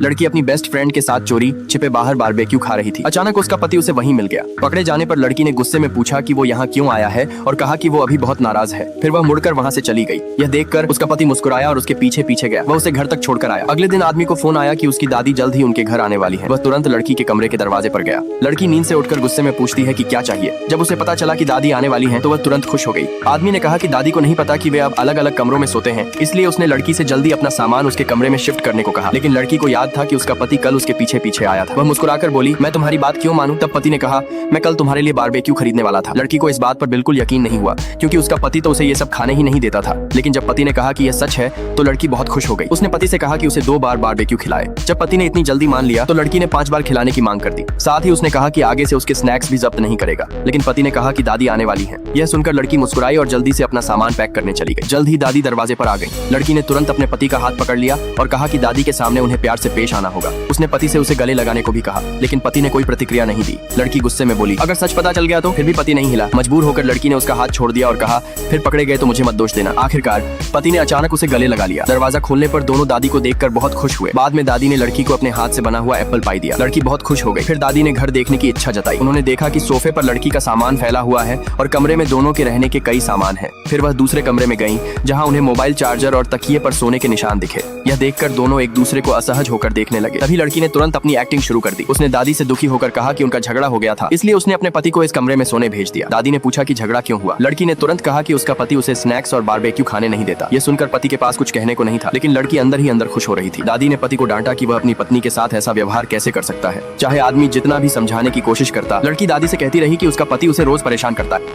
लड़की अपनी best friend के साथ चोरी छिपे बाहर बारबेक्यू खा रही थी। अचानक उसका पति उसे वहीं मिल गया। पकड़े जाने पर लड़की ने गुस्से में पूछा कि वो यहाँ क्यों आया है और कहा कि वो अभी बहुत नाराज है। फिर वह मुड़कर वहाँ से चली गई। यह देखकर उसका पति मुस्कुराया और उसके पीछे पीछे गया। वह उसे घर तक छोड़कर आया। अगले दिन आदमी को फोन आया कि उसकी दादी जल्द ही उनके घर आने वाली है। वह तुरंत लड़की के कमरे के दरवाजे पर गया। लड़की नींद से उठकर गुस्से में पूछती है कि क्या चाहिए। जब उसे पता चला कि दादी आने वाली है तो वह तुरंत खुश हो गई। आदमी ने कहा कि दादी को नहीं पता कि वे अब अलग अलग कमरों में सोते हैं, इसलिए उसने लड़की से जल्दी अपना सामान उसके कमरे में शिफ्ट करने को कहा। लेकिन लड़की को याद था कि उसका पति कल उसके पीछे पीछे आया था। वह मुस्कुराकर बोली, मैं तुम्हारी बात क्यों मानूं? तब पति ने कहा, मैं कल तुम्हारे लिए बारबेक्यू खरीदने वाला था। लड़की को इस बात पर बिल्कुल यकीन नहीं हुआ क्योंकि उसका पति तो उसे ये सब खाने ही नहीं देता था। लेकिन जब पति ने कहा कि यह सच है तो लड़की बहुत खुश हो गई। उसने पति से कहा कि उसे 2 बार बारबेक्यू खिलाए। जब पति ने इतनी जल्दी मान लिया तो लड़की ने 5 बार खिलाने की मांग कर दी। साथ ही उसने कहा कि आगे से उसके स्नैक्स भी जब्त नहीं करेगा। लेकिन पति ने कहा कि दादी आने वाली है। यह सुनकर लड़की मुस्कुराई और जल्दी से अपना सामान पैक करने चली गई। जल्द ही दादी दरवाजे पर आ गई। लड़की ने तुरंत अपने पति का हाथ पकड़ लिया और कहा कि दादी के सामने उन्हें प्यार से पेश आना होगा। उसने पति से उसे गले लगाने को भी कहा, लेकिन पति ने कोई प्रतिक्रिया नहीं दी। लड़की गुस्से में बोली, अगर सच पता चल गया तो? फिर भी पति नहीं हिला। मजबूर होकर लड़की ने उसका हाथ छोड़ दिया और कहा, फिर पकड़े गए तो मुझे मत दोष देना। आखिरकार पति ने अचानक उसे गले लगा लिया। दरवाजा खोलने पर दोनों दादी को देखकर बहुत खुश हुए। बाद में दादी ने लड़की को अपने हाथ से बना हुआ एप्पल पाई दिया। लड़की बहुत खुश हो गई। फिर दादी ने घर देखने की इच्छा जताई। उन्होंने देखा कि सोफे पर लड़की का सामान फैला हुआ है और कमरे में दोनों के रहने के कई सामान हैं। फिर वह दूसरे कमरे में गईं, जहां उन्हें मोबाइल चार्जर और तकिए पर सोने के निशान दिखे। यह देखकर दोनों एक दूसरे को असहज होकर देखने लगे। तभी लड़की ने तुरंत अपनी एक्टिंग शुरू कर दी। उसने दादी से दुखी होकर कहा कि उनका झगड़ा हो गया था, इसलिए उसने अपने पति को इस कमरे में सोने भेज दिया। दादी ने पूछा कि झगड़ा क्यों हुआ। लड़की ने तुरंत कहा कि उसका पति उसे स्नैक्स और बारबेक्यू खाने नहीं देता। यह सुनकर पति के पास कुछ कहने को नहीं था, लेकिन लड़की अंदर ही अंदर खुश हो रही थी। दादी ने पति को डांटा कि वह अपनी पत्नी के साथ ऐसा व्यवहार कैसे कर सकता है। चाहे आदमी जितना भी समझाने की कोशिश करता, लड़की दादी से कहती रही कि उसका पति उसे रोज परेशान करता है।